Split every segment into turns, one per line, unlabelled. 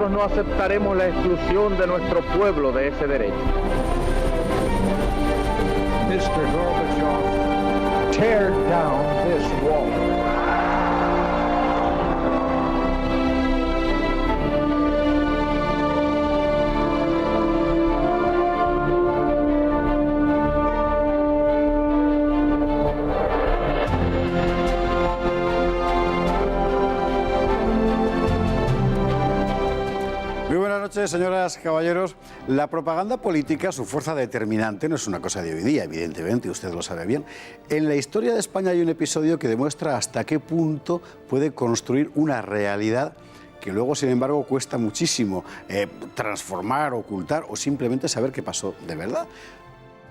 nosotros no aceptaremos la exclusión de nuestro pueblo de ese derecho.
Mr. Gorbachev, tear down this wall.
Buenas noches, señoras, caballeros. La propaganda política, su fuerza determinante, no es una cosa de hoy día, evidentemente, usted lo sabe bien. En la historia de España hay un episodio que demuestra hasta qué punto puede construir una realidad que luego, sin embargo, cuesta muchísimo transformar, ocultar o simplemente saber qué pasó de verdad.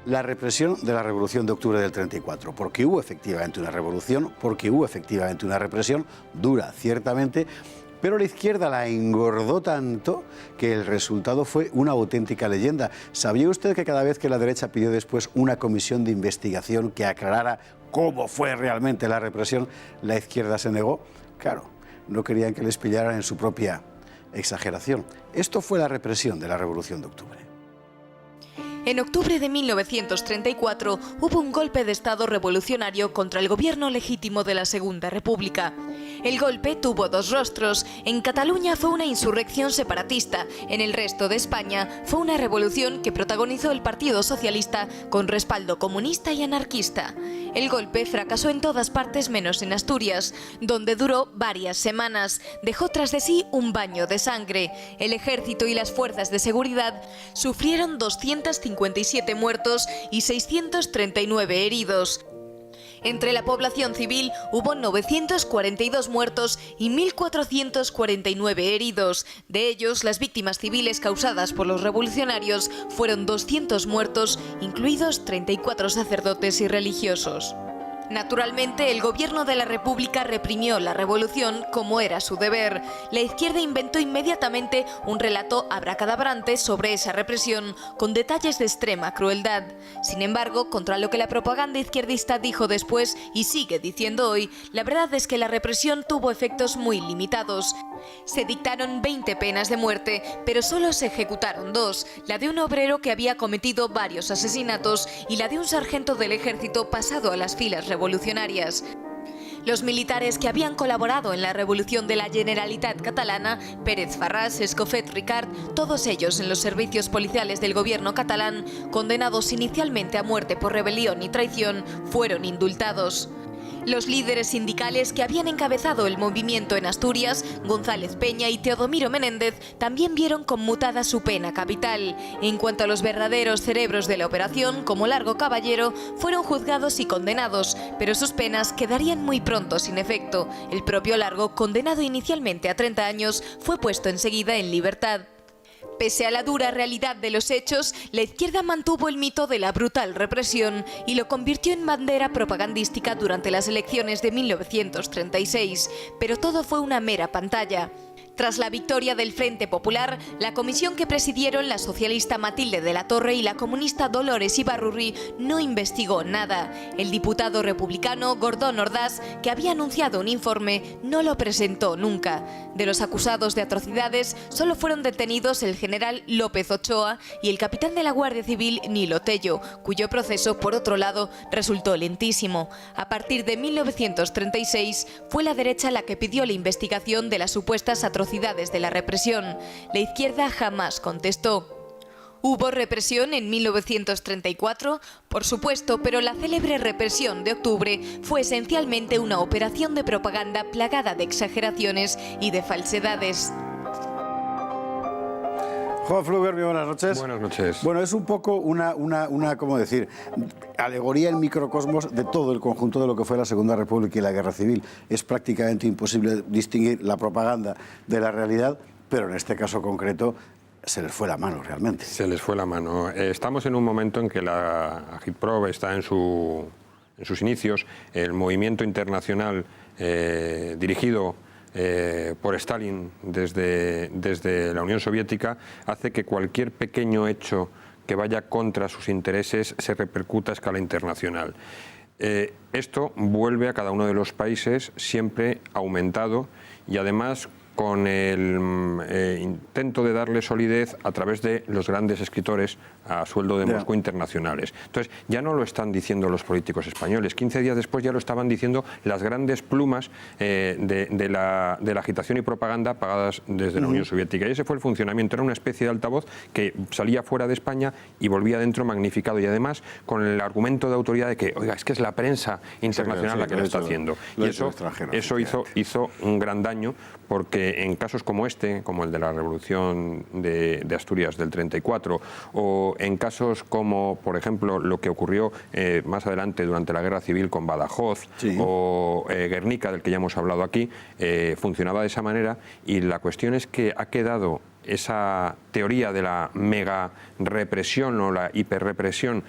La represión de la Revolución de Octubre del 34, porque hubo efectivamente una revolución, porque hubo efectivamente una represión dura, ciertamente, pero la izquierda la engordó tanto que el resultado fue una auténtica leyenda. ¿Sabía usted que cada vez que la derecha pidió después una comisión de investigación que aclarara cómo fue realmente la represión, la izquierda se negó? Claro, no querían que les pillaran en su propia exageración. Esto fue la represión de la Revolución de Octubre.
En octubre de 1934 hubo un golpe de Estado revolucionario contra el gobierno legítimo de la Segunda República. El golpe tuvo dos rostros. En Cataluña fue una insurrección separatista. En el resto de España fue una revolución que protagonizó el Partido Socialista con respaldo comunista y anarquista. El golpe fracasó en todas partes menos en Asturias, donde duró varias semanas. Dejó tras de sí un baño de sangre. El ejército y las fuerzas de seguridad sufrieron 257 muertos y 639 heridos. Entre la población civil hubo 942 muertos y 1.449 heridos. De ellos, las víctimas civiles causadas por los revolucionarios fueron 200 muertos, incluidos 34 sacerdotes y religiosos. Naturalmente, el gobierno de la República reprimió la revolución como era su deber. La izquierda inventó inmediatamente un relato abracadabrante sobre esa represión, con detalles de extrema crueldad. Sin embargo, contra lo que la propaganda izquierdista dijo después y sigue diciendo hoy, la verdad es que la represión tuvo efectos muy limitados. Se dictaron 20 penas de muerte, pero solo se ejecutaron 2, la de un obrero que había cometido varios asesinatos y la de un sargento del ejército pasado a las filas revolucionarias. Los militares que habían colaborado en la revolución de la Generalitat catalana, Pérez Farràs, Escofet Ricard, todos ellos en los servicios policiales del gobierno catalán, condenados inicialmente a muerte por rebelión y traición, fueron indultados. Los líderes sindicales que habían encabezado el movimiento en Asturias, González Peña y Teodomiro Menéndez, también vieron conmutada su pena capital. En cuanto a los verdaderos cerebros de la operación, como Largo Caballero, fueron juzgados y condenados, pero sus penas quedarían muy pronto sin efecto. El propio Largo, condenado inicialmente a 30 años, fue puesto enseguida en libertad. Pese a la dura realidad de los hechos, la izquierda mantuvo el mito de la brutal represión y lo convirtió en bandera propagandística durante las elecciones de 1936, pero todo fue una mera pantalla. Tras la victoria del Frente Popular, la comisión que presidieron la socialista Matilde de la Torre y la comunista Dolores Ibarrurri no investigó nada. El diputado republicano Gordón Ordaz, que había anunciado un informe, no lo presentó nunca. De los acusados de atrocidades, solo fueron detenidos el general López Ochoa y el capitán de la Guardia Civil Nilo Tello, cuyo proceso, por otro lado, resultó lentísimo. A partir de 1936, fue la derecha la que pidió la investigación de las supuestas atrocidades de la represión. La izquierda jamás contestó. ¿Hubo represión en 1934? Por supuesto, pero la célebre represión de octubre fue esencialmente una operación de propaganda plagada de exageraciones y de falsedades.
Juan Fluger, muy buenas noches.
Buenas noches.
Bueno, es un poco una ¿cómo decir?, alegoría en microcosmos de todo el conjunto de lo que fue la Segunda República y la Guerra Civil. Es prácticamente imposible distinguir la propaganda de la realidad, pero en este caso concreto se les fue la mano realmente.
Se les fue la mano. Estamos en un momento en que la Agitprop está en sus inicios. El movimiento internacional dirigido por Stalin desde la Unión Soviética hace que cualquier pequeño hecho que vaya contra sus intereses se repercuta a escala internacional. Esto vuelve a cada uno de los países siempre aumentado y además con el intento de darle solidez a través de los grandes escritores a sueldo de Moscú internacionales. Entonces, ya no lo están diciendo los políticos españoles. 15 días después ya lo estaban diciendo las grandes plumas de la agitación y propaganda pagadas desde la Unión Soviética. Y ese fue el funcionamiento. Era una especie de altavoz que salía fuera de España y volvía dentro magnificado. Y además, con el argumento de autoridad de que, oiga, es que es la prensa internacional la que lo está haciendo. Y eso hizo un gran daño, porque en casos como este, como el de la Revolución de Asturias del 34, o en casos como, por ejemplo, lo que ocurrió más adelante durante la Guerra Civil con Badajoz, o Guernica, del que ya hemos hablado aquí, funcionaba de esa manera. Y la cuestión es que ha quedado esa teoría de la mega represión o la hiperrepresión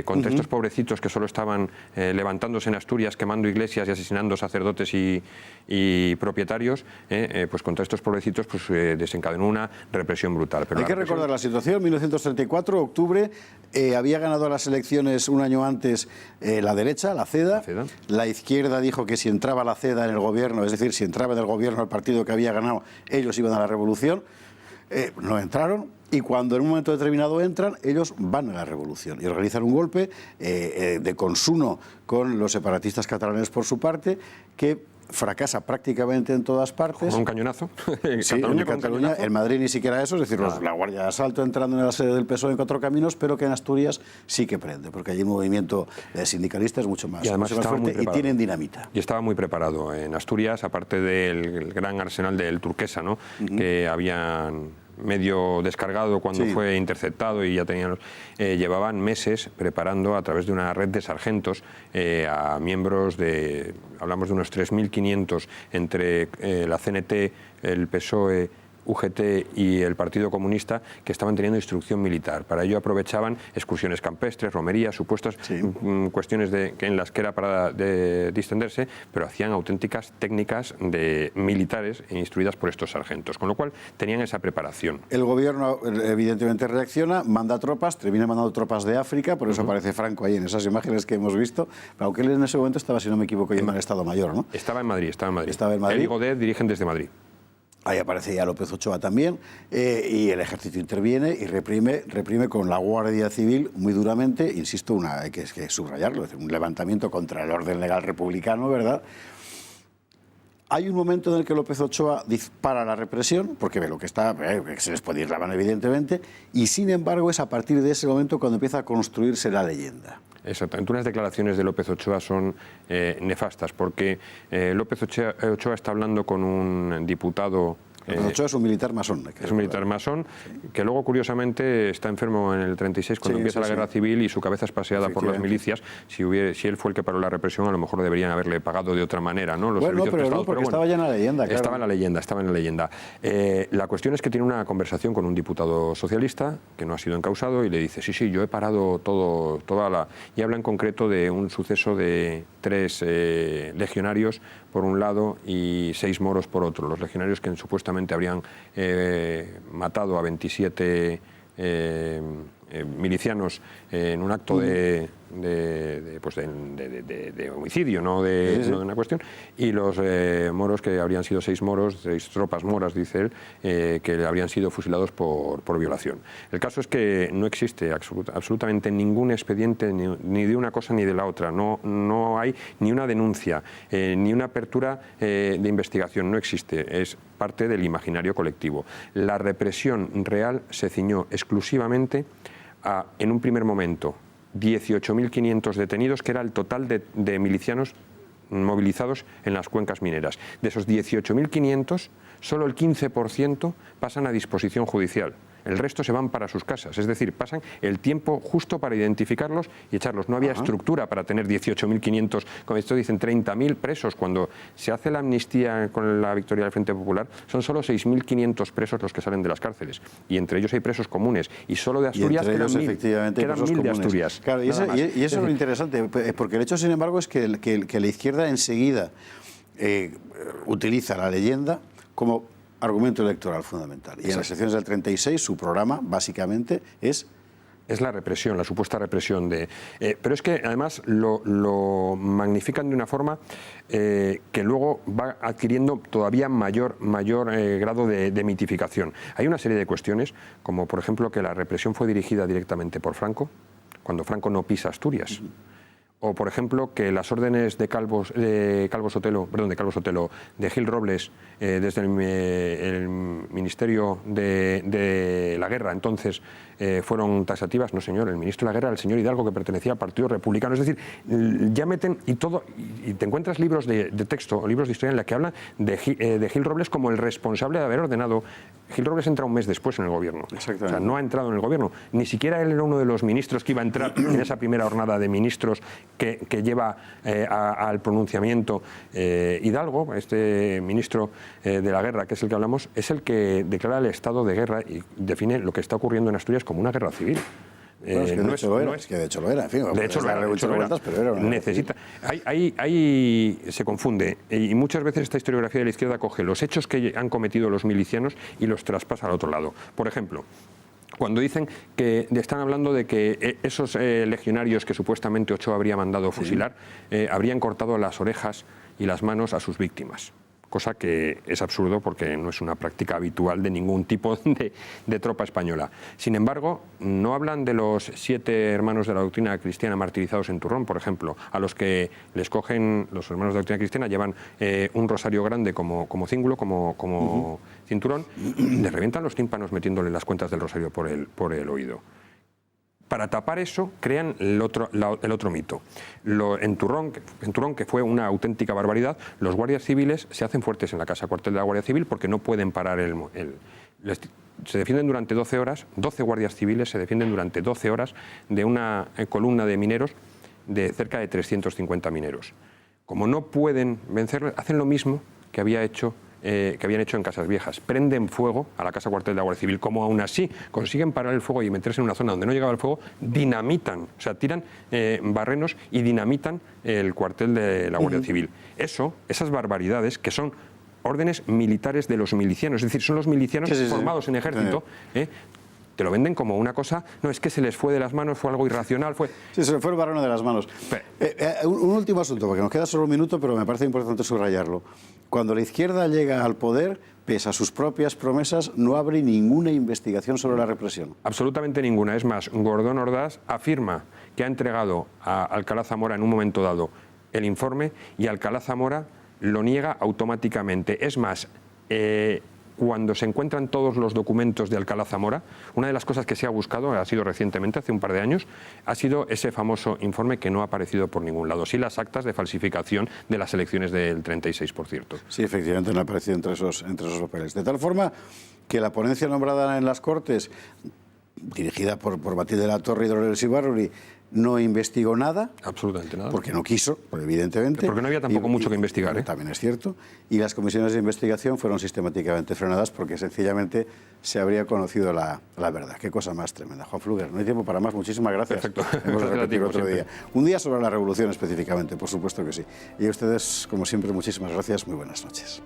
contra estos pobrecitos que solo estaban levantándose en Asturias, quemando iglesias y asesinando sacerdotes y propietarios, pues contra estos pobrecitos pues, desencadenó una represión brutal. Pero
hay que recordar la situación. 1934, octubre, había ganado las elecciones un año antes la derecha, la CEDA. La izquierda dijo que si entraba la CEDA en el gobierno, es decir, si entraba en el gobierno el partido que había ganado, ellos iban a la revolución. No entraron, y cuando en un momento determinado entran, ellos van a la revolución y organizan un golpe de consuno con los separatistas catalanes por su parte, que fracasa prácticamente en todas partes.
¿Con un cañonazo?
Sí, en Cataluña, en Madrid ni siquiera eso, es decir, la Guardia de Asalto entrando en la sede del PSOE en Cuatro Caminos, pero que en Asturias sí que prende, porque allí un movimiento sindicalista es mucho más, fuerte y tienen dinamita.
Y estaba muy preparado en Asturias, aparte del gran arsenal del Turquesa, ¿no? Que habían medio descargado cuando fue interceptado, y ya tenían llevaban meses preparando a través de una red de sargentos a miembros de, hablamos de unos 3.500 entre la CNT, el PSOE, UGT y el Partido Comunista, que estaban teniendo instrucción militar. Para ello aprovechaban excursiones campestres, romerías, supuestas cuestiones en las que era para distenderse, pero hacían auténticas técnicas de militares instruidas por estos sargentos, con lo cual tenían esa preparación.
El gobierno evidentemente reacciona, manda tropas, termina mandando tropas de África, por eso aparece Franco ahí en esas imágenes que hemos visto, aunque él en ese momento estaba, si no me equivoco, en el Estado Mayor, ¿no?
Estaba en Madrid.
Estaba en Madrid.
Él y Godet dirigen desde Madrid.
Ahí aparece ya López Ochoa también, y el ejército interviene y reprime con la Guardia Civil muy duramente, insisto, hay que subrayarlo, es decir, un levantamiento contra el orden legal republicano, ¿verdad? Hay un momento en el que López Ochoa dispara la represión, porque ve lo que está, que se les puede ir la mano evidentemente, y sin embargo es a partir de ese momento cuando empieza a construirse la leyenda.
Exactamente. Unas declaraciones de López Ochoa son nefastas, porque López Ochoa está hablando con un diputado.
López Ochoa es un militar masón.
Es un militar masón que luego, curiosamente, está enfermo en el 36 cuando empieza la guerra civil, y su cabeza es paseada por las milicias. Si él fue el que paró la represión, a lo mejor deberían haberle pagado de otra manera, ¿no? Los servicios prestados,
porque estaba ya en la leyenda. Claro.
Estaba en la leyenda. La cuestión es que tiene una conversación con un diputado socialista que no ha sido encausado, y le dice, sí, yo he parado y habla en concreto de un suceso de 3 legionarios por un lado y 6 moros por otro. Los legionarios que supuestamente habrían matado a 27 milicianos en un acto de homicidio, no de una cuestión, y los moros, que habrían sido 6 moros, 6 tropas moras, dice él, que habrían sido fusilados por violación. El caso es que no existe absolutamente ningún expediente ni de una cosa ni de la otra, no hay ni una denuncia, ni una apertura de investigación, no existe, es parte del imaginario colectivo. La represión real se ciñó exclusivamente a, en un primer momento, 18.500 detenidos, que era el total de milicianos movilizados en las cuencas mineras. De esos 18.500, solo el 15% pasan a disposición judicial. El resto se van para sus casas, es decir, pasan el tiempo justo para identificarlos y echarlos. No había estructura para tener 18.500, como esto dicen, 30.000 presos. Cuando se hace la amnistía con la victoria del Frente Popular, son solo 6.500 presos los que salen de las cárceles. Y entre ellos hay presos comunes. Y solo de Asturias quedan 1.000 de Asturias.
Claro, y eso es lo interesante, porque el hecho, sin embargo, es que la izquierda enseguida utiliza la leyenda como argumento electoral fundamental. Y en las elecciones del 36 su programa básicamente es
es la represión, la supuesta represión de... pero es que además lo magnifican de una forma que luego va adquiriendo todavía mayor grado de mitificación. Hay una serie de cuestiones, como por ejemplo que la represión fue dirigida directamente por Franco, cuando Franco no pisa Asturias. O, por ejemplo, que las órdenes de Calvo Sotelo, de Gil Robles, desde el Ministerio de la Guerra, entonces, fueron taxativas. No, señor, el ministro de la Guerra era el señor Hidalgo, que pertenecía al Partido Republicano. Es decir, ya meten y todo, y te encuentras libros de texto, libros de historia en la que hablan de Gil Robles como el responsable de haber ordenado. Gil Robles entra un mes después en el gobierno. O sea, no ha entrado en el gobierno. Ni siquiera él era uno de los ministros que iba a entrar en esa primera jornada de ministros que lleva al pronunciamiento. Hidalgo, este ministro de la Guerra, que es el que hablamos, es el que declara el estado de guerra y define lo que está ocurriendo en Asturias como una guerra civil.
Bueno, es que de hecho lo era, en fin.
De hecho lo era. Necesita. Ahí se confunde y muchas veces esta historiografía de la izquierda coge los hechos que han cometido los milicianos y los traspasa al otro lado. Por ejemplo, cuando dicen que están hablando de que esos legionarios que supuestamente Ochoa habría mandado fusilar habrían cortado las orejas y las manos a sus víctimas. Cosa que es absurdo porque no es una práctica habitual de ningún tipo de tropa española. Sin embargo, no hablan de los 7 hermanos de la doctrina cristiana martirizados en Turrón, por ejemplo, a los que les cogen, los hermanos de la doctrina cristiana llevan un rosario grande como cíngulo, como cinturón, les revientan los tímpanos metiéndole las cuentas del rosario por el oído. Para tapar eso, crean el otro mito. En Turrón, que fue una auténtica barbaridad, los guardias civiles se hacen fuertes en la casa cuartel de la Guardia Civil porque no pueden parar se defienden durante 12 horas, 12 guardias civiles se defienden durante 12 horas de una columna de mineros, de cerca de 350 mineros. Como no pueden vencerlos, hacen lo mismo que habían hecho en Casas Viejas. Prenden fuego a la casa cuartel de la Guardia Civil. Como aún así consiguen parar el fuego y meterse en una zona donde no llegaba el fuego, dinamitan, o sea, tiran barrenos y dinamitan el cuartel de la Guardia Civil. Esas barbaridades que son órdenes militares de los milicianos, es decir, son los milicianos formados en ejército, te lo venden como una cosa, no, es que se les fue de las manos, fue algo irracional, fue...
Sí, se le fue el barreno de las manos. Un último asunto, porque nos queda solo un minuto, pero me parece importante subrayarlo. Cuando la izquierda llega al poder, pese a sus propias promesas, no abre ninguna investigación sobre la represión.
Absolutamente ninguna. Es más, Gordón Ordaz afirma que ha entregado a Alcalá Zamora en un momento dado el informe y Alcalá Zamora lo niega automáticamente. Es más, cuando se encuentran todos los documentos de Alcalá Zamora, una de las cosas que se ha buscado, ha sido recientemente, hace un par de años, ha sido ese famoso informe que no ha aparecido por ningún lado. Sí, las actas de falsificación de las elecciones del 36, por cierto.
Sí, efectivamente no ha aparecido entre esos papeles. De tal forma que la ponencia nombrada en las Cortes, dirigida por Matilde Latorre y Dolores Ibarruri, no investigó nada.
Absolutamente nada.
Porque no quiso, evidentemente.
Porque no había tampoco mucho que investigar.
También es cierto. Y las comisiones de investigación fueron sistemáticamente frenadas porque sencillamente se habría conocido la verdad. Qué cosa más tremenda. Juan Fluger, no hay tiempo para más. Muchísimas gracias.
Perfecto.
Hemos de repetir otro día. Un día sobre la revolución específicamente, por supuesto que sí. Y a ustedes, como siempre, muchísimas gracias. Muy buenas noches.